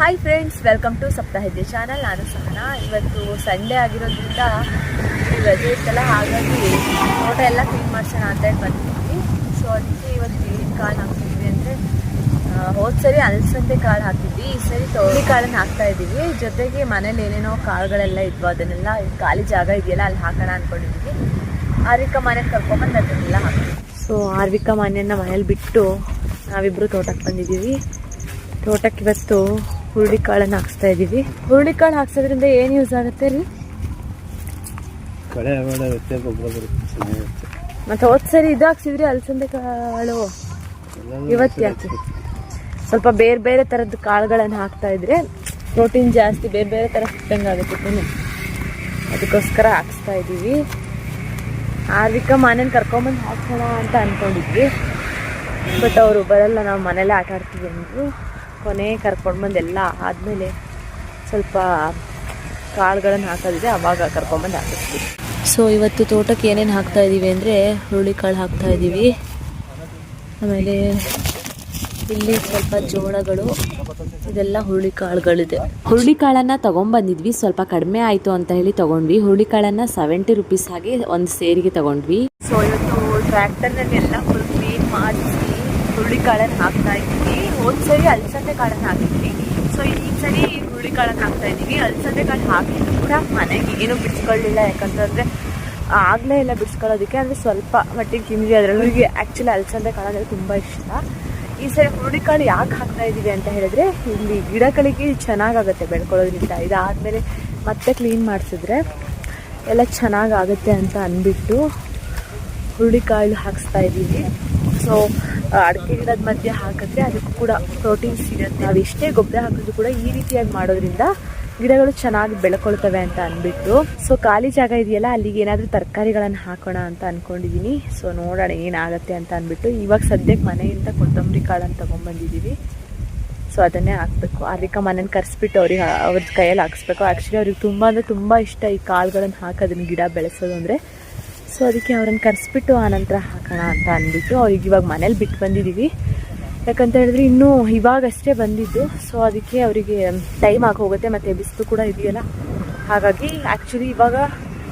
Hi friends, welcome to Saptahejje channel. ನಾನು ಸಹನಾ. ಇವತ್ತು Sunday ಆಗಿರೋದ್ರಿಂದ ರಜೆ ಇತ್ತಲ್ಲ, ಹಾಗಾಗಿ ತೋಟ ಎಲ್ಲ ಕ್ಲೀನ್ ಮಾಡ್ಸೋಣ ಅಂತ ಹೇಳಿ ಬಂದಿದ್ವಿ. ಸೊ ಅದಕ್ಕೆ ಇವತ್ತು ಏನೇನು ಕಾಳು ಹಾಕ್ತಿದ್ವಿ ಅಂದರೆ, ಹೋದ ಸರಿ ಅಲಸಂದೆ ಕಾಳು ಹಾಕಿದ್ವಿ, ಈ ಸರಿ ತೊಗರಿ ಕಾಳನ್ನು ಹಾಕ್ತಾ ಇದ್ದೀವಿ. ಜೊತೆಗೆ ಮನೇಲಿ ಏನೇನೋ ಕಾಳುಗಳೆಲ್ಲ ಇದ್ವು, ಅದನ್ನೆಲ್ಲ ಖಾಲಿ ಜಾಗ ಇದೆಯಲ್ಲ ಅಲ್ಲಿ ಹಾಕೋಣ ಅಂದ್ಕೊಂಡಿದ್ವಿ. ಆರ್ವಿಕಾ ಮನೆಗೆ ಕರ್ಕೊಂಬಂದು ಅದನ್ನೆಲ್ಲ ಹಾಕ್ತೀವಿ. ಸೊ ಆರ್ವಿಕಾ ಮನೆಯನ್ನು ಮನೇಲಿ ಬಿಟ್ಟು ನಾವಿಬ್ಬರು ತೋಟಕ್ಕೆ ಬಂದಿದ್ದೀವಿ. ತೋಟಕ್ಕೆ ಇವತ್ತು ಹುರುಳಿಕಾಳನ್ನು ಹಾಕ್ಸ್ತಾ ಇದ್ದೀವಿ. ಹುರುಳಿಕಾಳು ಹಾಕ್ಸೋದ್ರಿಂದ ಏನು ಯೂಸ್ ಆಗುತ್ತೆ ರೀ? ಮತ್ತೆ ಹೋದ್ ಸರಿ ಇದು ಹಾಕ್ಸಿದ್ರಿ ಅಲಸಂದೆ ಕಾಳು, ಇವತ್ತು ಯಾಕೆ ಸ್ವಲ್ಪ ಬೇರೆ ಬೇರೆ ಥರದ ಕಾಳುಗಳನ್ನು ಹಾಕ್ತಾ ಇದ್ರೆ ಪ್ರೋಟೀನ್ ಜಾಸ್ತಿ, ಬೇರೆ ಬೇರೆ ಥರ ಸಿಕ್ಕಂಗೆ ಆಗುತ್ತೆ, ಅದಕ್ಕೋಸ್ಕರ ಹಾಕ್ಸ್ತಾ ಇದ್ದೀವಿ. ಆರ್ವಿಕಾ ಮನೇನ ಕರ್ಕೊಂಬಂದು ಹಾಕ್ಸೋಣ ಅಂತ ಅಂದ್ಕೊಂಡಿದ್ವಿ, ಬಟ್ ಅವರು ಬರಲ್ಲ, ನಾವು ಮನೇಲೆ ಆಟ ಆಡ್ತೀವಿ ಅಂದರು. ಕೊನೆ ಕರ್ಕೊಂಡ್ಬಂದು ಎಲ್ಲ ಆದಮೇಲೆ ಸ್ವಲ್ಪ ಕಾಳುಗಳನ್ನು ಹಾಕೋದಿದೆ, ಅವಾಗ ಕರ್ಕೊಂಬಂದು ಹಾಕಿಸ್ತೀವಿ. ಸೊ ಇವತ್ತು ತೋಟಕ್ಕೆ ಏನೇನು ಹಾಕ್ತಾ ಇದ್ದೀವಿ ಅಂದರೆ, ಹುರುಳಿಕಾಳು ಹಾಕ್ತಾ ಇದ್ದೀವಿ, ಆಮೇಲೆ ಇಲ್ಲಿ ಸ್ವಲ್ಪ ಜೋಳಗಳು, ಇದೆಲ್ಲ ಹುರುಳಿಕಾಳುಗಳಿದೆ. ಹುರುಳಿಕಾಳನ್ನು ತೊಗೊಂಬಂದಿದ್ವಿ, ಸ್ವಲ್ಪ ಕಡಿಮೆ ಆಯಿತು ಅಂತ ಹೇಳಿ ತೊಗೊಂಡ್ವಿ. ಹುರುಳಿಕಾಳನ್ನು 70 ರುಪೀಸ್ ಆಗಿ ಒಂದು ಸೇರಿಗೆ ತೊಗೊಂಡ್ವಿ. ಸೊ ಇವತ್ತು ಟ್ರ್ಯಾಕ್ಟರ್ನಲ್ಲಿ ಎಲ್ಲ ಫುಲ್ ಕ್ಲೀನ್ ಮಾಡಿಸಿ ಹುರುಳಿಕಾಳನ್ನು ಹಾಕ್ತಾ ಇದ್ದೀವಿ. ಹೋದ ಸರಿ ಅಲಸಂದೆ ಕಾಳನ್ನು ಹಾಕಿದ್ವಿ, ಸೊ ಈ ಸರಿ ಹುರುಳಿಕಾಳನ್ನು ಹಾಕ್ತಾ ಇದ್ದೀವಿ. ಅಲಸಂದೆ ಕಾಳು ಹಾಕಿದ್ರು ಕೂಡ ಮನೆಗೆ ಏನೂ ಬಿಡಿಸ್ಕೊಳ್ಳಿಲ್ಲ, ಯಾಕಂತಂದರೆ ಆಗಲೇ ಎಲ್ಲ ಬಿಡಿಸ್ಕೊಳ್ಳೋದಕ್ಕೆ ಅಂದರೆ ಸ್ವಲ್ಪ ಮಟ್ಟಿಗೆ ತಿಂದ್ವಿ. ಅದರೊಳಗೆ ಆ್ಯಕ್ಚುಲಿ ಅಲಸಂದೆ ಕಾಳು ಅಂದರೆ ತುಂಬ ಇಷ್ಟ. ಈ ಸರಿ ಹುರುಳಿಕಾಳು ಯಾಕೆ ಹಾಕ್ತಾ ಇದ್ದೀವಿ ಅಂತ ಹೇಳಿದ್ರೆ, ಇಲ್ಲಿ ಗಿಡಗಳಿಗೆ ಚೆನ್ನಾಗಾಗುತ್ತೆ ಬೆಳ್ಕೊಳ್ಳೋದ್ರಿಂದ. ಇದಾದಮೇಲೆ ಮತ್ತೆ ಕ್ಲೀನ್ ಮಾಡಿಸಿದ್ರೆ ಎಲ್ಲ ಚೆನ್ನಾಗಾಗುತ್ತೆ ಅಂತ ಅಂದ್ಬಿಟ್ಟು ಹುರುಳಿಕಾಳು ಹಾಕಿಸ್ತಾ ಇದ್ದೀವಿ. ಸೊ ಅಡಿಕೆ ಗಿಡದ ಮಧ್ಯೆ ಹಾಕಿದ್ರೆ ಅದಕ್ಕೂ ಕೂಡ ಪ್ರೋಟೀನ್ ಸಿಗುತ್ತೆ. ನಾವು ಎಷ್ಟೇ ಗೊಬ್ಬರ ಹಾಕಿದ್ರು ಕೂಡ ಈ ರೀತಿಯಾಗಿ ಮಾಡೋದ್ರಿಂದ ಗಿಡಗಳು ಚೆನ್ನಾಗಿ ಬೆಳ್ಕೊಳ್ತವೆ ಅಂತ ಅಂದ್ಬಿಟ್ಟು, ಸೊ ಖಾಲಿ ಜಾಗ ಇದೆಯಲ್ಲ, ಅಲ್ಲಿಗೆ ಏನಾದರೂ ತರಕಾರಿಗಳನ್ನು ಹಾಕೋಣ ಅಂತ ಅಂದ್ಕೊಂಡಿದ್ದೀನಿ. ಸೊ ನೋಡೋಣ ಏನಾಗುತ್ತೆ ಅಂತ ಅಂದ್ಬಿಟ್ಟು ಇವಾಗ ಸದ್ಯಕ್ಕೆ ಮನೆಯಿಂದ ಕೊತ್ತಂಬರಿ ಕಾಳನ್ನು ತೊಗೊಂಬಂದಿದ್ದೀವಿ. ಸೊ ಅದನ್ನೇ ಹಾಕಬೇಕು. ಆರ್ವಿಕಾ ಮನೇನ ಕರೆಸ್ಬಿಟ್ಟು ಅವ್ರ ಕೈಯಲ್ಲಿ ಹಾಕಿಸ್ಬೇಕು. ಆ್ಯಕ್ಚುಲಿ ಅವ್ರಿಗೆ ತುಂಬ ಅಂದರೆ ತುಂಬ ಇಷ್ಟ ಈ ಕಾಳುಗಳನ್ನು ಹಾಕೋದನ್ನು, ಗಿಡ ಬೆಳೆಸೋದು ಅಂದರೆ. ಸೊ ಅದಕ್ಕೆ ಅವ್ರನ್ನ ಕರೆಸ್ಬಿಟ್ಟು ಆನಂತರ ಹಾಕೋಣ ಅಂತ ಅಂದ್ಬಿಟ್ಟು ಅವ್ರಿಗೆ ಇವಾಗ ಮನೇಲಿ ಬಿಟ್ಟು ಬಂದಿದ್ದೀವಿ. ಯಾಕಂತ ಹೇಳಿದ್ರೆ ಇನ್ನೂ ಇವಾಗಷ್ಟೇ ಬಂದಿದ್ದು, ಸೊ ಅದಕ್ಕೆ ಅವರಿಗೆ ಟೈಮ್ ಆಗೋಗುತ್ತೆ, ಮತ್ತು ಬಿಸಿಲು ಕೂಡ ಇದೆಯಲ್ಲ, ಹಾಗಾಗಿ ಆ್ಯಕ್ಚುಲಿ ಇವಾಗ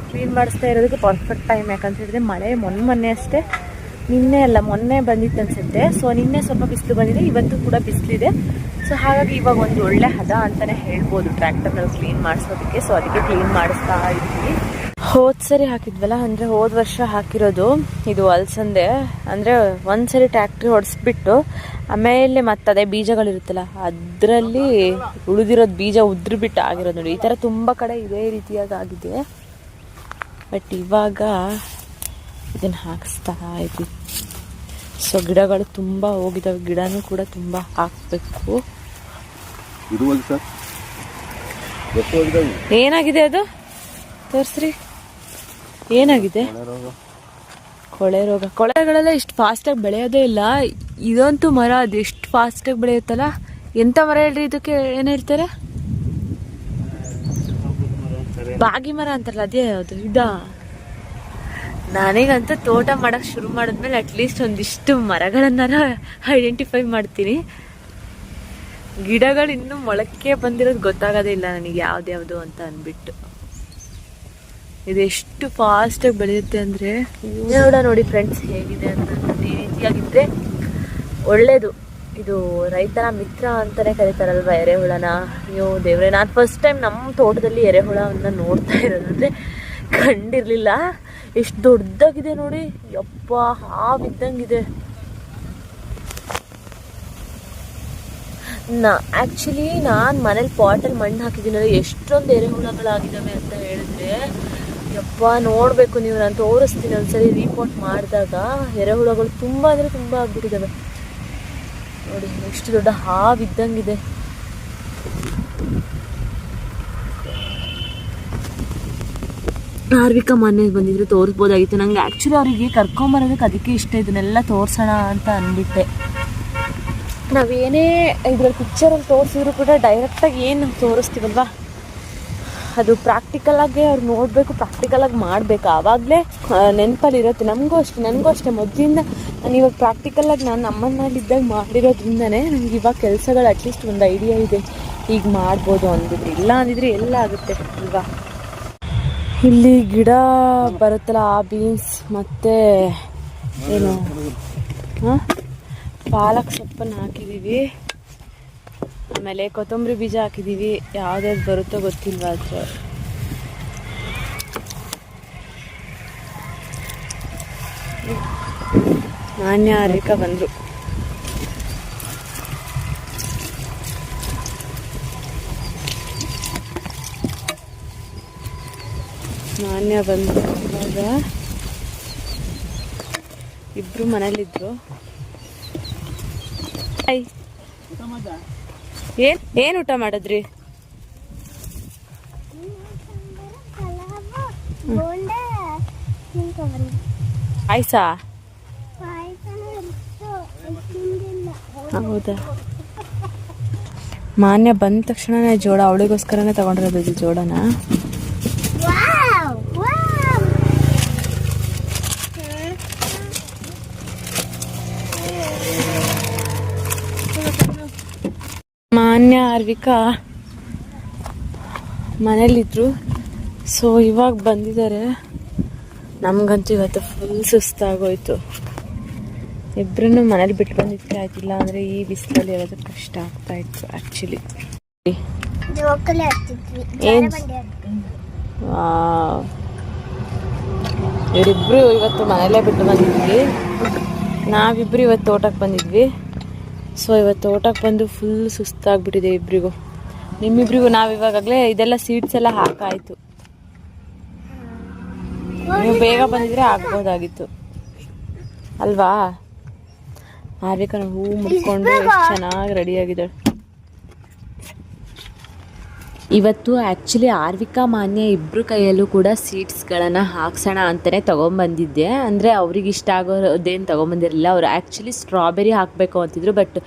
ಕ್ಲೀನ್ ಮಾಡಿಸ್ತಾ ಇರೋದಕ್ಕೆ ಪರ್ಫೆಕ್ಟ್ ಟೈಮ್. ಯಾಕಂತ ಹೇಳಿದ್ರೆ ಮಳೆ ಮೊನ್ನೆ ಅಷ್ಟೇ, ಮೊನ್ನೆ ಬಂದಿತ್ತು ಅನಿಸುತ್ತೆ. ಸೊ ನಿನ್ನೆ ಸ್ವಲ್ಪ ಬಿಸಿಲು ಬಂದಿದೆ, ಇವತ್ತು ಕೂಡ ಬಿಸಿಲಿದೆ. ಸೊ ಹಾಗಾಗಿ ಇವಾಗ ಒಂದು ಒಳ್ಳೆ ಹದ ಅಂತಲೇ ಹೇಳ್ಬೋದು ಟ್ರ್ಯಾಕ್ಟರ್ನಲ್ಲಿ ಕ್ಲೀನ್ ಮಾಡಿಸೋದಕ್ಕೆ. ಸೊ ಅದಕ್ಕೆ ಕ್ಲೀನ್ ಮಾಡಿಸ್ತಾ ಇದ್ದೀವಿ. ಹೋದ ಸರಿ ಹಾಕಿದ್ವಲ್ಲ, ಅಂದರೆ ಹೋದ ವರ್ಷ ಹಾಕಿರೋದು ಇದು ಅಲಸಂದೆ. ಅಂದರೆ ಒಂದು ಸರಿ ಟ್ರ್ಯಾಕ್ಟ್ರಿ ಹೊಡೆಸ್ಬಿಟ್ಟು ಆಮೇಲೆ ಮತ್ತೆ ಅದೇ ಬೀಜಗಳಿರುತ್ತಲ್ಲ, ಅದರಲ್ಲಿ ಉಳಿದಿರೋದು ಬೀಜ ಉದ್ರಿಬಿಟ್ಟು ಆಗಿರೋದು ನೋಡಿ. ಈ ಥರ ತುಂಬ ಕಡೆ ಇದೇ ರೀತಿಯಾಗಿ ಆಗಿದೆ. ಬಟ್ ಇವಾಗ ಇದನ್ನು ಹಾಕಿಸ್ತಾ ಇದ್ವಿ. ಸೊ ಗಿಡಗಳು ತುಂಬ ಹೋಗಿದ್ದಾವೆ, ಗಿಡನೂ ಕೂಡ ತುಂಬ ಹಾಕಬೇಕು. ಏನಾಗಿದೆ ಅದು ತೋರಿಸ್ರಿ, ಏನಾಗಿದೆ? ಕೊಳೆ ರೋಗ. ಕೊಳೆಗಳೆಲ್ಲ ಇಷ್ಟು ಫಾಸ್ಟಾಗಿ ಬೆಳೆಯೋದೇ ಇಲ್ಲ. ಇದಂತೂ ಮರ, ಅದು ಎಷ್ಟು ಫಾಸ್ಟಾಗಿ ಬೆಳೆಯುತ್ತಲ್ಲ. ಎಂಥ ಮರ ಹೇಳ್ರಿ ಇದಕ್ಕೆ? ಏನು ಹೇಳ್ತಾರೆ? ಬಾಗಿ ಮರ ಅಂತಾರಲ್ಲ, ಅದೇ ಯಾವುದು ಇದಾ? ನನಗಂತೂ ತೋಟ ಮಾಡೋಕ್ಕೆ ಶುರು ಮಾಡಿದ್ಮೇಲೆ ಅಟ್ಲೀಸ್ಟ್ ಒಂದಿಷ್ಟು ಮರಗಳನ್ನಾರ ಐಡೆಂಟಿಫೈ ಮಾಡ್ತೀನಿ. ಗಿಡಗಳು ಇನ್ನೂ ಮೊಳಕೆ ಬಂದಿರೋದು ಗೊತ್ತಾಗೋದೇ ಇಲ್ಲ ನನಗೆ ಯಾವ್ದ್ಯಾವುದು ಅಂತ ಅಂದ್ಬಿಟ್ಟು. ಇದು ಎಷ್ಟು ಫಾಸ್ಟಾಗಿ ಬೆಳೆಯುತ್ತೆ ಅಂದರೆ ನೋಡಿ ಫ್ರೆಂಡ್ಸ್ ಹೇಗಿದೆ ಅಂತ. ಈ ರೀತಿಯಾಗಿದ್ದರೆ ಒಳ್ಳೆಯದು. ಇದು ರೈತರ ಮಿತ್ರ ಅಂತಲೇ ಕರೀತಾರಲ್ವ ಎರೆಹುಳನ. ಅಯ್ಯೋ ದೇವ್ರೆ, ನಾನು ಫಸ್ಟ್ ಟೈಮ್ ನಮ್ಮ ತೋಟದಲ್ಲಿ ಎರೆಹುಳವನ್ನು ನೋಡ್ತಾ ಇರೋದು, ಅಂದರೆ ಕಂಡಿರಲಿಲ್ಲ. ಎಷ್ಟು ದೊಡ್ಡದಾಗಿದೆ ನೋಡಿ, ಯಪ್ಪ ಹಾವಿದ್ದಂಗಿದೆ. ಆ್ಯಕ್ಚುಲಿ ನಾನು ಮನೇಲಿ ಪಾಟಲ್ಲಿ ಮಣ್ಣು ಹಾಕಿದ್ದೀನಲ್ಲ, ಎಷ್ಟೊಂದು ಎರೆಹುಳಗಳಾಗಿದ್ದಾವೆ ಅಂತ ಹೇಳಿದ್ರೆ ಯಪ್ಪ ನೋಡಬೇಕು ನೀವು. ನಾನು ತೋರಿಸ್ತೀನಿ ಒಂದ್ಸರಿ ರಿಪೋರ್ಟ್ ಮಾಡಿದಾಗ. ಎರೆಹುಳಗಳು ತುಂಬ ಅಂದರೆ ತುಂಬ ಆಗ್ಬಿಟ್ಟಿದ್ದಾವೆ ನೋಡಿ, ಎಷ್ಟು ದೊಡ್ಡ ಹಾವಿದ್ದಂಗಿದೆ. ಆರ್ವಿಕಾ ಮನೆಗೆ ಬಂದಿದ್ರು ತೋರಿಸ್ಬೋದಾಗಿತ್ತು. ನನಗೆ ಆ್ಯಕ್ಚುಲಿ ಅವರಿಗೆ ಕರ್ಕೊಂಬರೋದಕ್ಕೆ ಅದಕ್ಕೆ ಇಷ್ಟ, ಇದನ್ನೆಲ್ಲ ತೋರಿಸೋಣ ಅಂತ ಅಂದ್ಬಿಟ್ಟೆ. ನಾವೇನೇ ಇದ್ರಲ್ಲಿ ಪಿಕ್ಚರಲ್ಲಿ ತೋರಿಸಿದ್ರು ಕೂಡ ಡೈರೆಕ್ಟಾಗಿ ಏನು ತೋರಿಸ್ತೀವಲ್ವ, ಅದು ಪ್ರಾಕ್ಟಿಕಲಾಗಿ ಅವ್ರು ನೋಡಬೇಕು, ಪ್ರಾಕ್ಟಿಕಲಾಗಿ ಮಾಡಬೇಕು. ಆವಾಗಲೇ ನೆನಪಲ್ಲಿ ಇರುತ್ತೆ. ನನಗೂ ಅಷ್ಟೇ ಮೊದಲಿಂದ ನಾನು ಇವಾಗ ಪ್ರಾಕ್ಟಿಕಲಾಗಿ ನಾನು ನಮ್ಮನೇಲಿದ್ದಾಗ ಮಾಡಿರೋದ್ರಿಂದನೇ ನನಗೆ ಇವಾಗ ಕೆಲಸಗಳು ಅಟ್ಲೀಸ್ಟ್ ಒಂದು ಐಡಿಯಾ ಇದೆ. ಈಗ ಮಾಡ್ಬೋದು ಅಂದಿದ್ರು. ಇಲ್ಲ ಅಂದಿದ್ರೆ ಎಲ್ಲ ಆಗುತ್ತೆ ಅಲ್ವಾ. ಇಲ್ಲಿ ಗಿಡ ಬರುತ್ತಲ್ಲ ಆ ಬೀನ್ಸ್ ಮತ್ತು ಏನು ಪಾಲಕ್ ಸೊಪ್ಪನ್ನು ಹಾಕಿದ್ದೀವಿ. ಆಮೇಲೆ ಕೊತ್ತಂಬರಿ ಬೀಜ ಹಾಕಿದ್ದೀವಿ. ಯಾವ್ದಾದ್ರು ಬರುತ್ತೋ ಗೊತ್ತಿಲ್ವ. ಆದರೆ ನಾಣ್ಯ ರೇಖಾ ಬಂದರು. ನಾಣ್ಯ ಬಂದು ಇವಾಗ ಇಬ್ರು ಮನೇಲಿದ್ರು. ಏನ್ ಊಟ ಮಾಡಿದ್ರಿ? ಪಾಯಸ. ಹೌದಾ? ಮಾನ್ಯ ಬಂದ ತಕ್ಷಣನೇ ಜೋಳ ಅವಳಿಗೋಸ್ಕರನೇ ತಗೊಂಡಿರೋದು ಜೋಳನ. ಮಾನ್ಯ ಆರ್ವಿಕಾ ಮನೇಲಿದ್ರು. ಸೊ ಇವಾಗ ಬಂದಿದ್ದಾರೆ. ನಮಗಂತೂ ಇವತ್ತು ಫುಲ್ ಸುಸ್ತಾಗೋಯ್ತು. ಇಬ್ಬರನ್ನು ಮನೇಲಿ ಬಿಟ್ಟು ಬಂದಿದ್ರೆ ಆಯ್ತಿಲ್ಲ ಅಂದರೆ ಈ ಬಿಸಿಲಲ್ಲಿ ಇರೋದು ಕಷ್ಟ ಆಗ್ತಾ ಇತ್ತು ಆ್ಯಕ್ಚುಲಿ. ಇವರಿಬ್ರು ಇವತ್ತು ಮನೇಲೇ ಬಿಟ್ಟು ಬಂದಿದ್ವಿ. ನಾವಿಬ್ರು ಇವತ್ತು ತೋಟಕ್ಕೆ ಬಂದಿದ್ವಿ. ಸೊ ಇವತ್ತು ತೋಟಕ್ಕೆ ಬಂದು ಫುಲ್ ಸುಸ್ತಾಗ್ಬಿಟ್ಟಿದೆ ಇಬ್ಬರಿಗೂ. ನಿಮ್ಮಿಬ್ರಿಗೂ ನಾವಿವಾಗಲೇ ಇದೆಲ್ಲ ಸೀಡ್ಸ್ ಎಲ್ಲ ಹಾಕಾಯಿತು. ನೀವು ಬೇಗ ಬಂದಿದ್ರೆ ಆಗ್ಬೋದಾಗಿತ್ತು ಅಲ್ವಾ. ಆರ್ವಿಕಾ ಹೂ ಮುಡ್ಕೊಂಡು ಎಷ್ಟು ಚೆನ್ನಾಗಿ ರೆಡಿಯಾಗಿದ್ದಾಳೆ ಇವತ್ತು. ಆ್ಯಕ್ಚುಲಿ ಆರ್ವಿಕಾ ಮಾನ್ಯ ಇಬ್ಬರು ಕೈಯಲ್ಲೂ ಕೂಡ ಸೀಡ್ಸ್ಗಳನ್ನು ಹಾಕ್ಸೋಣ ಅಂತಲೇ ತೊಗೊಂಬಂದಿದ್ದೆ. ಅಂದರೆ ಅವ್ರಿಗೆ ಇಷ್ಟ ಆಗೋದೇನು ತೊಗೊಂಬಂದಿರಲಿಲ್ಲ. ಅವರು ಆ್ಯಕ್ಚುಲಿ ಸ್ಟ್ರಾಬೆರಿ ಹಾಕಬೇಕು ಅಂತಿದ್ರು. ಬಟ್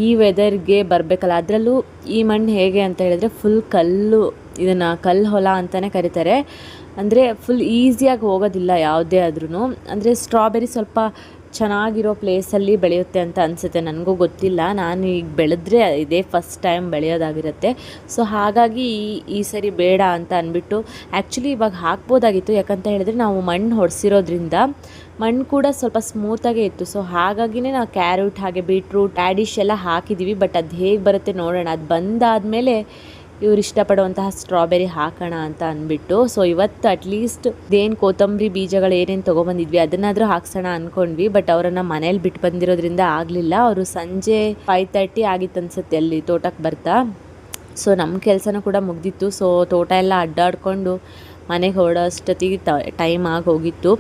ಈ ವೆದರ್ಗೆ ಬರಬೇಕಲ್ಲ. ಅದರಲ್ಲೂ ಈ ಮಣ್ಣು ಹೇಗೆ ಅಂತ ಹೇಳಿದ್ರೆ ಫುಲ್ ಕಲ್ಲು, ಇದನ್ನು ಕಲ್ಲು ಹೊಲ ಅಂತಲೇ ಕರೀತಾರೆ. ಅಂದರೆ ಫುಲ್ ಈಸಿಯಾಗಿ ಹೋಗೋದಿಲ್ಲ ಯಾವುದೇ ಆದ್ರೂ. ಅಂದರೆ ಸ್ಟ್ರಾಬೆರಿ ಸ್ವಲ್ಪ ಚೆನ್ನಾಗಿರೋ ಪ್ಲೇಸಲ್ಲಿ ಬೆಳೆಯುತ್ತೆ ಅಂತ ಅನಿಸುತ್ತೆ. ನನಗೂ ಗೊತ್ತಿಲ್ಲ, ನಾನು ಈಗ ಬೆಳೆದ್ರೆ ಇದೇ ಫಸ್ಟ್ ಟೈಮ್ ಬೆಳೆಯೋದಾಗಿರುತ್ತೆ. ಸೊ ಹಾಗಾಗಿ ಈ ಸರಿ ಬೇಡ ಅಂತ ಅಂದ್ಬಿಟ್ಟು ಆ್ಯಕ್ಚುಲಿ ಇವಾಗ ಹಾಕ್ಬೋದಾಗಿತ್ತು. ಯಾಕಂತ ಹೇಳಿದ್ರೆ ನಾವು ಮಣ್ಣು ಹೊಡೆಸಿರೋದ್ರಿಂದ ಮಣ್ಣು ಕೂಡ ಸ್ವಲ್ಪ ಸ್ಮೂತಾಗೇ ಇತ್ತು. ಸೊ ಹಾಗಾಗಿನೇ ನಾವು ಕ್ಯಾರೆಟ್ ಹಾಗೆ ಬೀಟ್ರೂಟ್ ರ್ಯಾಡಿಶ್ ಎಲ್ಲ ಹಾಕಿದ್ದೀವಿ. ಬಟ್ ಅದು ಹೇಗೆ ಬರುತ್ತೆ ನೋಡೋಣ. ಅದು ಬಂದಾದಮೇಲೆ ಇವ್ರು ಇಷ್ಟಪಡುವಂತಹ ಸ್ಟ್ರಾಬೆರಿ ಹಾಕೋಣ ಅಂತ ಅಂದ್ಬಿಟ್ಟು. ಸೊ ಇವತ್ತು ಅಟ್ಲೀಸ್ಟ್ ಇದೇನು ಕೊತ್ತಂಬರಿ ಬೀಜಗಳು ಏನೇನು ತೊಗೊಬಂದಿದ್ವಿ ಅದನ್ನಾದರೂ ಹಾಕ್ಸೋಣ ಅಂದ್ಕೊಂಡ್ವಿ. ಬಟ್ ಅವರನ್ನು ಮನೇಲಿ ಬಿಟ್ಟು ಬಂದಿರೋದ್ರಿಂದ ಆಗಲಿಲ್ಲ. ಅವರು ಸಂಜೆ 5:30 ಆಗಿತ್ತು ಅನಿಸುತ್ತೆ ಅಲ್ಲಿ ತೋಟಕ್ಕೆ ಬರ್ತಾ. ಸೊ ನಮ್ಮ ಕೆಲಸನೂ ಕೂಡ ಮುಗ್ದಿತ್ತು. ಸೊ ತೋಟ ಎಲ್ಲ ಅಡ್ಡಾಡ್ಕೊಂಡು ಮನೆಗೆ ಹೊರಡೋ ಅಷ್ಟೊತ್ತಿಗೆ ಟೈಮ್ ಆಗಿ ಹೋಗಿತ್ತು.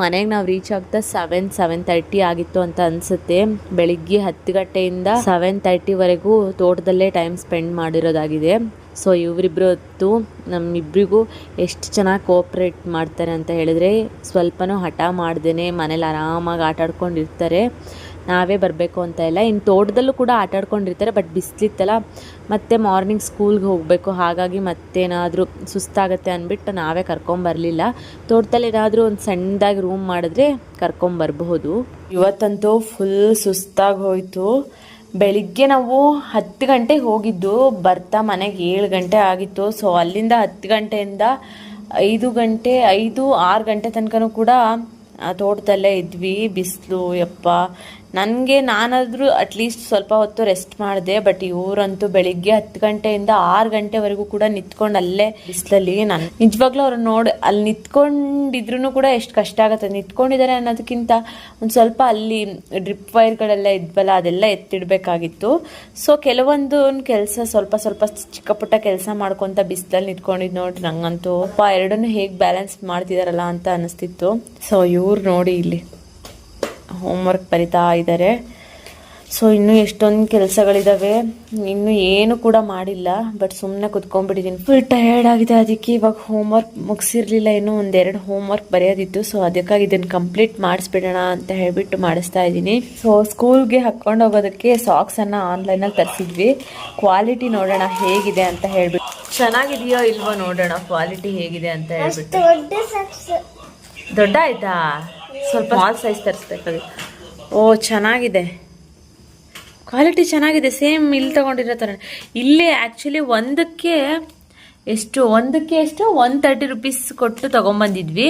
ಮನೆಗೆ ನಾವು ರೀಚ್ ಆಗ್ತಾ 7:30 ಆಗಿತ್ತು ಅಂತ ಅನಿಸುತ್ತೆ. ಬೆಳಿಗ್ಗೆ 10 ಗಂಟೆಯಿಂದ 7:30ವರೆಗೂ ತೋಟದಲ್ಲೇ ಟೈಮ್ ಸ್ಪೆಂಡ್ ಮಾಡಿರೋದಾಗಿದೆ. ಸೊ ಇವರಿಬ್ಬರು ಹೊತ್ತು ನಮ್ಮಿಬ್ಬರಿಗೂ ಎಷ್ಟು ಚೆನ್ನಾಗಿ ಕೋಆಪ್ರೇಟ್ ಮಾಡ್ತಾರೆ ಅಂತ ಹೇಳಿದ್ರೆ, ಸ್ವಲ್ಪನೂ ಹಠ ಮಾಡ್ದೇ ಮನೇಲಿ ಆರಾಮಾಗಿ ಆಟಾಡ್ಕೊಂಡಿರ್ತಾರೆ. ನಾವೇ ಬರಬೇಕು ಅಂತ ಇಲ್ಲ. ಇನ್ನು ತೋಟದಲ್ಲೂ ಕೂಡ ಆಟಾಡ್ಕೊಂಡಿರ್ತಾರೆ. ಬಟ್ ಬಿಸಿಲಿತ್ತಲ್ಲ, ಮತ್ತು ಮಾರ್ನಿಂಗ್ ಸ್ಕೂಲ್ಗೆ ಹೋಗಬೇಕು. ಹಾಗಾಗಿ ಮತ್ತೇನಾದರೂ ಸುಸ್ತಾಗುತ್ತೆ ಅಂದ್ಬಿಟ್ಟು ನಾವೇ ಕರ್ಕೊಂಬರಲಿಲ್ಲ. ತೋಟದಲ್ಲಿ ಏನಾದರೂ ಒಂದು ಸಣ್ಣದಾಗಿ ರೂಮ್ ಮಾಡಿದ್ರೆ ಕರ್ಕೊಂಬರ್ಬಹುದು. ಇವತ್ತಂತೂ ಫುಲ್ ಸುಸ್ತಾಗಿ ಹೋಯಿತು. ಬೆಳಿಗ್ಗೆ ನಾವು 10 ಗಂಟೆಗೆ ಹೋಗಿದ್ದು, ಬರ್ತಾ ಮನೆಗೆ 7 ಗಂಟೆ ಆಗಿತ್ತು. ಸೊ ಅಲ್ಲಿಂದ 10 ಗಂಟೆಯಿಂದ 5-6 ಗಂಟೆ ತನಕನೂ ಕೂಡ ತೋಟದಲ್ಲೇ ಇದ್ವಿ. ಬಿಸಿಲು ಯಪ್ಪ. ನಾನಾದರೂ ಅಟ್ಲೀಸ್ಟ್ ಸ್ವಲ್ಪ ಹೊತ್ತು ರೆಸ್ಟ್ ಮಾಡಿದೆ. ಬಟ್ ಇವರಂತೂ ಬೆಳಿಗ್ಗೆ 10 ಗಂಟೆಯಿಂದ 6 ಗಂಟೆವರೆಗೂ ಕೂಡ ನಿಂತ್ಕೊಂಡು ಅಲ್ಲೇ ಬಿಸಿಲಲ್ಲಿ. ನಾನು ನಿಜವಾಗ್ಲೂ ಅವ್ರನ್ನ ನೋಡಿ ಅಲ್ಲಿ ನಿಂತ್ಕೊಂಡಿದ್ರು ಕೂಡ ಎಷ್ಟು ಕಷ್ಟ ಆಗುತ್ತೆ. ನಿಂತ್ಕೊಂಡಿದ್ದಾರೆ ಅನ್ನೋದಕ್ಕಿಂತ ಒಂದು ಸ್ವಲ್ಪ ಅಲ್ಲಿ ಡ್ರಿಪ್ ವೈರ್ಗಳೆಲ್ಲ ಇದ್ವಲ್ಲ, ಅದೆಲ್ಲ ಎತ್ತಿಡಬೇಕಾಗಿತ್ತು. ಸೊ ಕೆಲವೊಂದು ಕೆಲಸ ಸ್ವಲ್ಪ ಚಿಕ್ಕ ಪುಟ್ಟ ಕೆಲಸ ಮಾಡ್ಕೊತ ಬಿಸಿಲಲ್ಲಿ ನಿಂತ್ಕೊಂಡಿದ್ದು ನೋಡ್ರಿ. ನಂಗಂತೂ ಎರಡನ್ನೂ ಹೇಗೆ ಬ್ಯಾಲೆನ್ಸ್ ಮಾಡ್ತಿದಾರಲ್ಲ ಅಂತ ಅನಿಸ್ತಿತ್ತು. ಸೊ ಇವ್ರು ನೋಡಿ ಇಲ್ಲಿ ಹೋಮ್ವರ್ಕ್ ಬರಿತಾ ಇದ್ದಾರೆ. ಸೊ ಇನ್ನೂ ಎಷ್ಟೊಂದು ಕೆಲಸಗಳಿದ್ದಾವೆ, ಇನ್ನೂ ಏನು ಕೂಡ ಮಾಡಿಲ್ಲ. ಬಟ್ ಸುಮ್ಮನೆ ಕುತ್ಕೊಂಡ್ಬಿಟ್ಟಿದ್ದೀನಿ, ಫುಲ್ ಟಯರ್ಡ್ ಆಗಿದೆ. ಅದಕ್ಕೆ ಇವಾಗ ಹೋಮ್ವರ್ಕ್ ಮುಗಿಸಿರ್ಲಿಲ್ಲ, ಇನ್ನೂ 1-2 ಹೋಮ್ವರ್ಕ್ ಬರೆಯೋದಿತ್ತು. ಸೊ ಅದಕ್ಕಾಗಿ ಇದನ್ನು ಕಂಪ್ಲೀಟ್ ಮಾಡಿಸ್ಬಿಡೋಣ ಅಂತ ಹೇಳ್ಬಿಟ್ಟು ಮಾಡಿಸ್ತಾ ಇದ್ದೀನಿ. ಸೊ ಸ್ಕೂಲ್ಗೆ ಹಾಕ್ಕೊಂಡು ಹೋಗೋದಕ್ಕೆ ಸಾಕ್ಸನ್ನು ಆನ್ಲೈನಲ್ಲಿ ತರಿಸಿದ್ವಿ. ಕ್ವಾಲಿಟಿ ನೋಡೋಣ ಹೇಗಿದೆ ಅಂತ ಹೇಳ್ಬಿಟ್ಟು. ಚೆನ್ನಾಗಿದೆಯೋ ಇಲ್ವೋ ನೋಡೋಣ ಕ್ವಾಲಿಟಿ ಹೇಗಿದೆ ಅಂತ ಹೇಳ್ಬಿಟ್ಟು. ದೊಡ್ಡ ಆಯ್ತಾ? ಸ್ವಲ್ಪ ಸ್ಮಾಲ್ ಸೈಜ್ ತರಿಸ್ಬೇಕಾಗಿತ್ತು. ಓ ಚೆನ್ನಾಗಿದೆ. ಕ್ವಾಲಿಟಿ ಚೆನ್ನಾಗಿದೆ, ಸೇಮ್ ಇಲ್ಲಿ ತಗೊಂಡಿರೋ ಥರ. ಇಲ್ಲೇ ಆ್ಯಕ್ಚುಲಿ ಒಂದಕ್ಕೆ ಎಷ್ಟು 130 ರುಪೀಸ್ ಕೊಟ್ಟು ತಗೊಂಬಂದಿದ್ವಿ.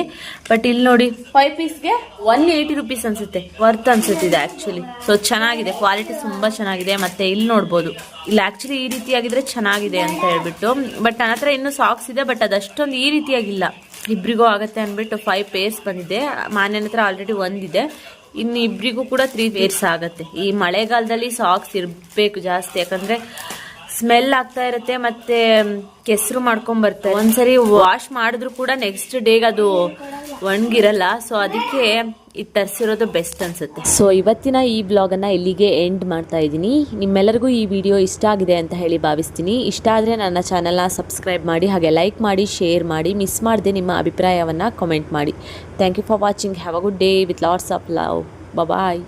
ಬಟ್ ಇಲ್ಲಿ ನೋಡಿ 5 ಪೀಸ್ಗೆ 180 ರುಪೀಸ್ ಅನ್ಸುತ್ತೆ. ವರ್ತ್ ಅನ್ಸುತ್ತೆ ಇದು ಆ್ಯಕ್ಚುಲಿ. ಸೊ ಚೆನ್ನಾಗಿದೆ, ಕ್ವಾಲಿಟಿ ತುಂಬ ಚೆನ್ನಾಗಿದೆ. ಮತ್ತೆ ಇಲ್ಲಿ ನೋಡ್ಬೋದು, ಇಲ್ಲಿ ಆ್ಯಕ್ಚುಲಿ ಈ ರೀತಿಯಾಗಿದ್ರೆ ಚೆನ್ನಾಗಿದೆ ಅಂತ ಹೇಳ್ಬಿಟ್ಟು. ಬಟ್ ನನ್ನ ಹತ್ರ ಇನ್ನೂ ಸಾಕ್ಸ್ ಇದೆ, ಬಟ್ ಅದಷ್ಟೊಂದು ಈ ರೀತಿಯಾಗಿಲ್ಲ. ಇಬ್ಬರಿಗೂ ಆಗುತ್ತೆ ಅಂದ್ಬಿಟ್ಟು 5 ಪೇರ್ಸ್ ಬಂದಿದೆ. ಮಾನ್ಯನ ಹತ್ರ ಆಲ್ರೆಡಿ ಒಂದಿದೆ, ಇನ್ನು ಇಬ್ಬರಿಗೂ ಕೂಡ 3 ಪೇರ್ಸ್ ಆಗುತ್ತೆ. ಈ ಮಳೆಗಾಲದಲ್ಲಿ ಸಾಕ್ಸ್ ಇರಬೇಕು ಜಾಸ್ತಿ, ಯಾಕಂದರೆ ಸ್ಮೆಲ್ ಆಗ್ತಾ ಇರುತ್ತೆ ಮತ್ತೆ ಕೆಸರು ಮಾಡ್ಕೊಂಡ್ ಬರ್ತದೆ. ಒಂದ್ಸರಿ ವಾಶ್ ಮಾಡಿದ್ರು ಕೂಡ ನೆಕ್ಸ್ಟ್ ಡೇಗೆ ಅದು ಒಣಗಿರಲ್ಲ. ಸೊ ಅದಕ್ಕೆ ಇದು ತರಿಸಿರೋದು ಬೆಸ್ಟ್ ಅನ್ಸುತ್ತೆ. ಸೊ ಇವತ್ತಿನ ಈ ಬ್ಲಾಗನ್ನು ಇಲ್ಲಿಗೆ ಎಂಡ್ ಮಾಡ್ತಾ ಇದ್ದೀನಿ. ನಿಮ್ಮೆಲ್ಲರಿಗೂ ಈ ವಿಡಿಯೋ ಇಷ್ಟ ಆಗಿದೆ ಅಂತ ಹೇಳಿ ಭಾವಿಸ್ತೀನಿ. ಇಷ್ಟ ಆದರೆ ನನ್ನ ಚಾನಲ್ನ ಸಬ್ಸ್ಕ್ರೈಬ್ ಮಾಡಿ, ಹಾಗೆ ಲೈಕ್ ಮಾಡಿ, ಶೇರ್ ಮಾಡಿ, ಮಿಸ್ ಮಾಡದೆ ನಿಮ್ಮ ಅಭಿಪ್ರಾಯವನ್ನು ಕಾಮೆಂಟ್ ಮಾಡಿ. Thank you for watching. Have a good day with lots of love. Bye.